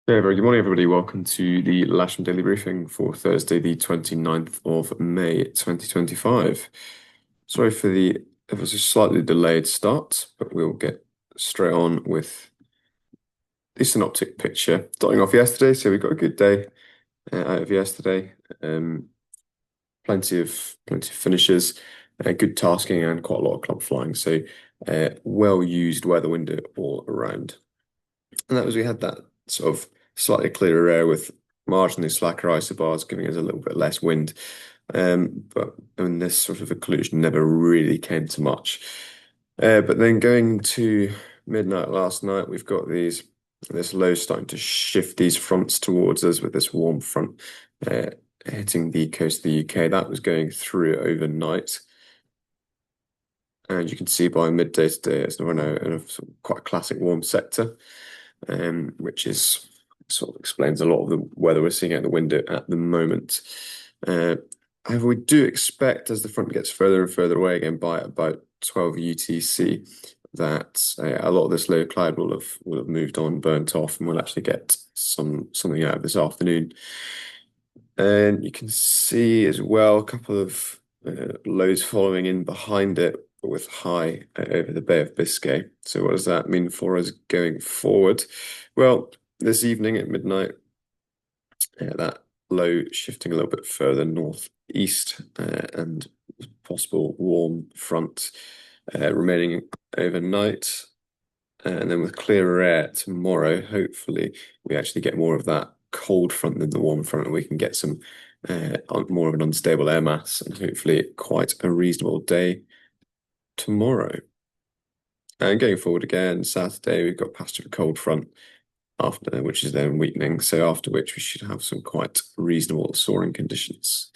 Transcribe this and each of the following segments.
Yeah, very good morning, everybody. Welcome to the Lasham Daily Briefing for Thursday, the 29th of May, 2025. Sorry for it was a slightly delayed start, but we'll get straight on with the synoptic picture. Starting off yesterday, so we got a good day out of yesterday. Um, plenty of finishes, good tasking, and quite a lot of club flying. So, well used weather window all around. And that was we had that sort of slightly clearer air with marginally slacker isobars, giving us a little bit less wind. But this sort of occlusion never really came to much. But then going to midnight last night, we've got this low starting to shift these fronts towards us with this warm front uh, hitting the coast of the UK. That was going through overnight. And you can see by midday today, it's now in a sort of quite classic warm sector, which is sort of explains a lot of the weather we're seeing out the window at the moment. Uh, However, we do expect as the front gets further and further away again by about 12 UTC that a lot of this low cloud will have moved on, burnt off, and we'll actually get something out of this afternoon. And you can see as well a couple of lows following in behind it, but with high over the Bay of Biscay. So what does that mean for us going forward? Well, this evening at midnight, that low shifting a little bit further northeast and possible warm front remaining overnight. And then with clearer air tomorrow, hopefully we actually get more of that cold front than the warm front, and we can get some more of an unstable air mass, and hopefully quite a reasonable day tomorrow. And going forward again, Saturday we've got past a cold front after, which is then weakening. So after which we should have some quite reasonable soaring conditions.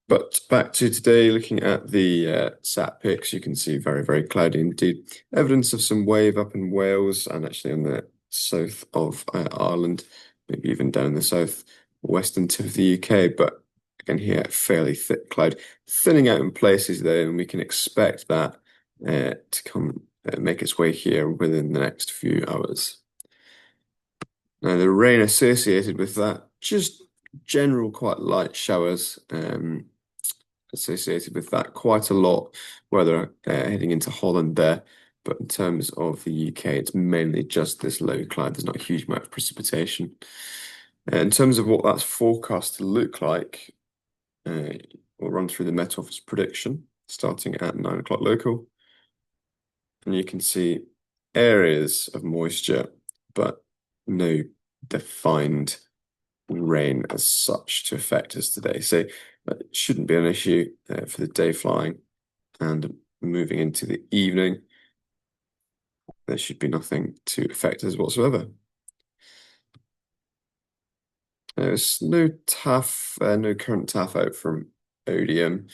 But back to today, looking at the sat pics, you can see very cloudy indeed. Evidence of some wave up in Wales and actually on the south of Ireland, maybe even down the south western tip of the UK. But again, here fairly thick cloud, thinning out in places though, and we can expect that to come make its way here within the next few hours. Now, the rain associated with that, just general quite light showers. Associated with that quite a lot, whether heading into Holland there. But in terms of the UK, it's mainly just this low cloud. There's not a huge amount of precipitation. In terms of what that's forecast to look like, we'll run through the Met Office prediction starting at 9 o'clock local. And you can see areas of moisture, but no defined rain as such to affect us today. So it shouldn't be an issue for the day flying, and moving into the evening, there should be nothing to affect us whatsoever. There's no no current TAF out from Odium,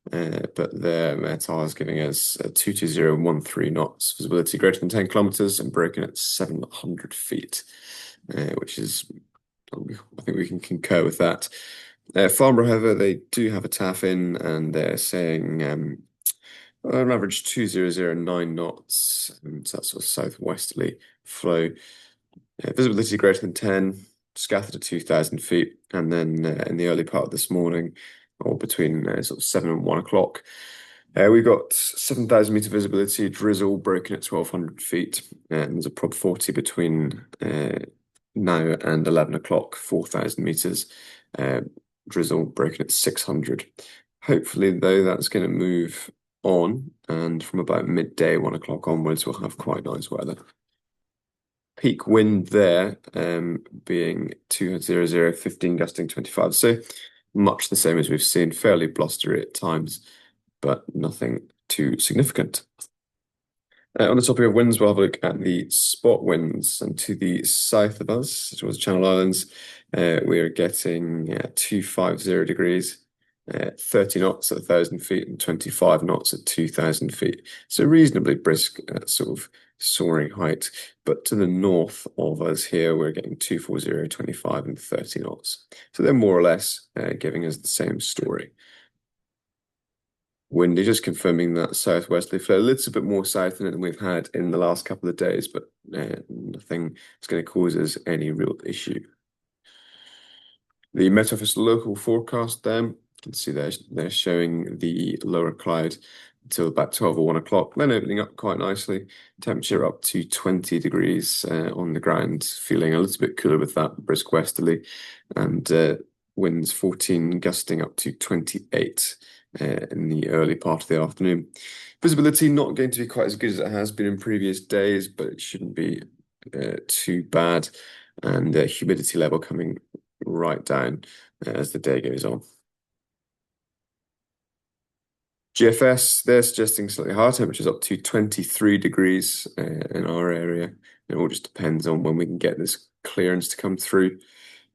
but their METAR is giving us 22013 knots, visibility greater than 10 kilometers, and broken at 700 feet, which is, I think we can concur with that. Farnborough, however, they do have a TAF in, and they're saying on average 2009 knots, and so that's sort of southwesterly flow. Visibility greater than 10, scattered at 2,000 feet, and then in the early part of this morning, or between sort of 7 and 1 o'clock, we've got 7,000 meter visibility, drizzle broken at 1,200 feet, and there's a prob 40 between now and 11 o'clock, 4,000 meters, drizzle broken at 600. Hopefully, though, that's going to move on, and from about midday, 1 o'clock onwards, we'll have quite nice weather. Peak wind there being 200, 15 gusting 25. So much the same as we've seen, fairly blustery at times, but nothing too significant. On the topic of winds, we'll have a look at the spot winds, and to the south of us, towards the Channel Islands, we are getting 250 degrees, 30 knots at 1,000 feet, and 25 knots at 2,000 feet. So reasonably brisk sort of soaring height. But to the north of us here, we're getting 240, 25, and 30 knots. So they're more or less giving us the same story. Windy, just confirming that southwesterly flow, a little bit more south in it than we've had in the last couple of days, but nothing that's going to cause us any real issue. The Met Office local forecast then, you can see they're showing the lower cloud until about 12 or 1 o'clock, then opening up quite nicely. Temperature up to 20 degrees on the ground, feeling a little bit cooler with that brisk westerly, and winds 14 gusting up to 28 in the early part of the afternoon. Visibility not going to be quite as good as it has been in previous days, but it shouldn't be too bad. And humidity level coming right down as the day goes on. GFS, they're suggesting slightly higher temperatures up to 23 degrees in our area. It all just depends on when we can get this clearance to come through,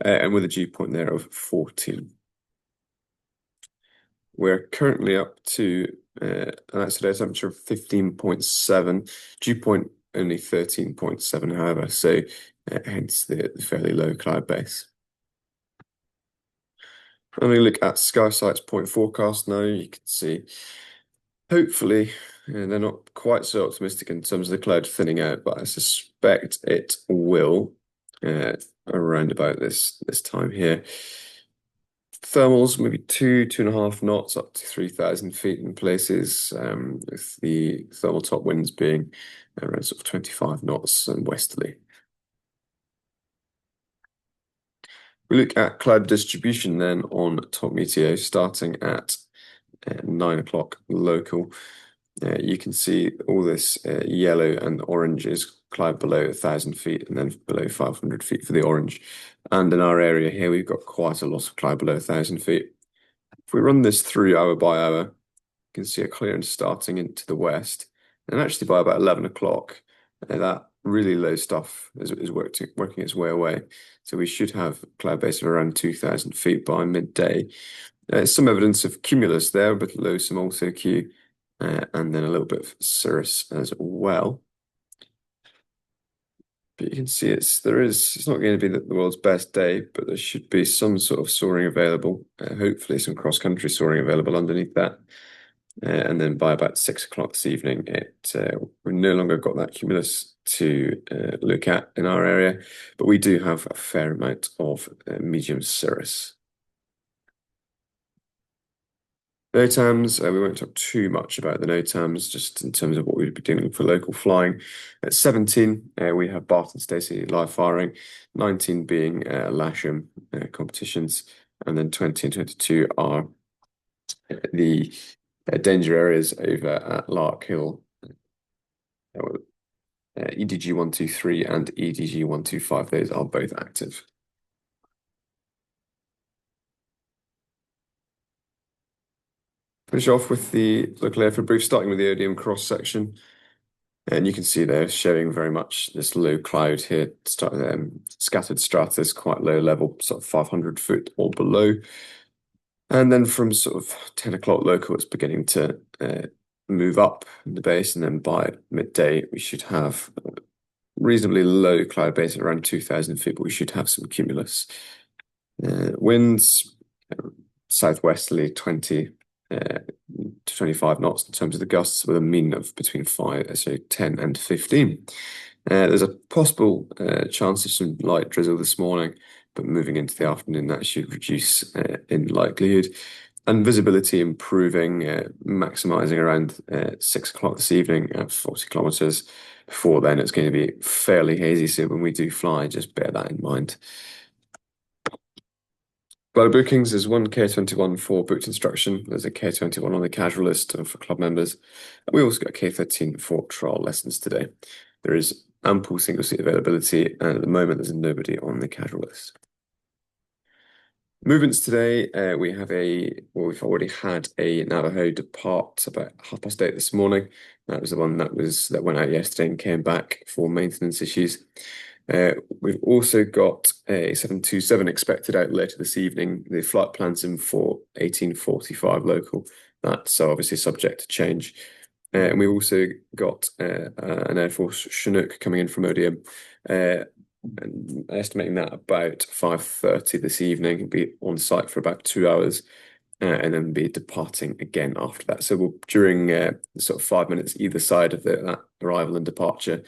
and with a dew point there of 14. We're currently up to an outside temperature of 15.7, dew point only 13.7, however, so hence the fairly low cloud base. When we look at SkySight's point forecast now, you can see hopefully they're not quite so optimistic in terms of the cloud thinning out, but I suspect it will around about this time here. Thermals maybe 2.5 knots up to 3,000 feet in places, with the thermal top winds being around sort of 25 knots and westerly. We look at cloud distribution then on Top Meteo, starting at 9 o'clock local. You can see all this yellow and orange is cloud below 1,000 feet and then below 500 feet for the orange. And in our area here, we've got quite a lot of cloud below 1,000 feet. If we run this through hour by hour, you can see a clearance starting into the west. And actually by about 11 o'clock, that really low stuff is working its way away. So we should have cloud base of around 2,000 feet by midday. Some evidence of cumulus there, a bit low, some also Q, and then a little bit of cirrus as well. But you can see it's not going to be the world's best day, but there should be some sort of soaring available. Hopefully some cross-country soaring available underneath that. And then by about 6 o'clock this evening, we've no longer got that cumulus to look at in our area, but we do have a fair amount of medium cirrus. NOTAMs, we won't talk too much about the NOTAMs, just in terms of what we'd be doing for local flying. At 17, we have Bart and Stacey live firing, 19 being Lasham competitions, and then 20 and 22 are the danger areas over at Lark Hill. EDG 123 and EDG 125, those are both active. Finish off with the local air for brief, starting with the Odium cross section. And you can see they're showing very much this low cloud here, scattered stratus, quite low level, sort of 500 foot or below. And then from sort of 10 o'clock local, it's beginning to move up in the base. And then by midday, we should have reasonably low cloud base at around 2,000 feet, but we should have some cumulus. Winds, southwesterly 20 to 25 knots in terms of the gusts, with a mean of between 10 and 15. There's a possible chance of some light drizzle this morning, but moving into the afternoon, that should reduce in likelihood. And visibility improving, maximizing around 6 o'clock this evening at 40 kilometers. Before then, it's going to be fairly hazy, so when we do fly, just bear that in mind. Global bookings, there's one K21 for booked instruction. There's a K21 on the casual list for club members. We also got a K13 for trial lessons today. There is ample single seat availability, and at the moment there's nobody on the casual list. Movements today, we've already had a Navajo depart about 8:30 this morning. That was the one that went out yesterday and came back for maintenance issues. We've also got a 727 expected out later this evening. The flight plan's in for 18:45 local. That's obviously subject to change. And we've also got an Air Force Chinook coming in from ODM, and estimating that about 5:30 this evening. It'll be on site for about 2 hours. and then be departing again after that. So during sort of 5 minutes either side of that arrival and departure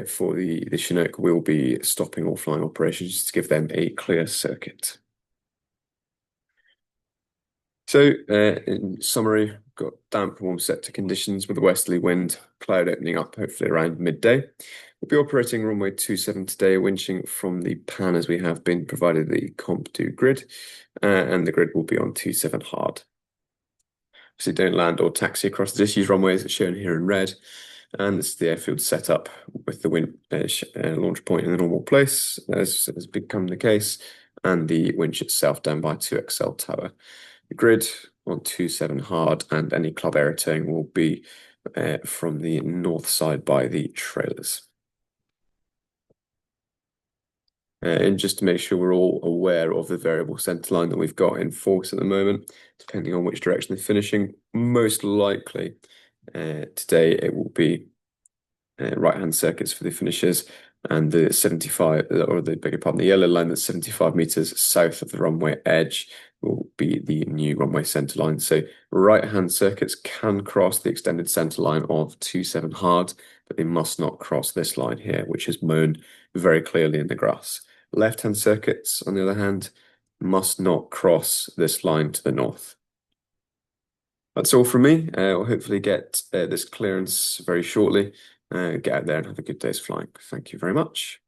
for the Chinook, we'll be stopping all flying operations to give them a clear circuit. So, in summary, we've got damp, warm sector conditions with a westerly wind, cloud opening up hopefully around midday. We'll be operating runway 27 today, winching from the pan as we have been, provided the Comp 2 grid, and the grid will be on 27 hard. So don't land or taxi across the disused runways as shown here in red. And this is the airfield setup with the launch point in the normal place, as has become the case, and the winch itself down by 2XL tower. The grid on 27 hard, and any club air towing will be from the north side by the trailers. And just to make sure we're all aware of the variable centre line that we've got in force at the moment, depending on which direction they're finishing, most likely today it will be right-hand circuits for the finishers, and the 75, or the bigger pardon, the yellow line that's 75 meters south of the runway edge will be the new runway centre line. So right-hand circuits can cross the extended centre line of 27 hard, but they must not cross this line here, which is mown very clearly in the grass. Left-hand circuits, on the other hand, must not cross this line to the north. That's all from me. We'll hopefully get this clearance very shortly. Get out there and have a good day's flying. Thank you very much.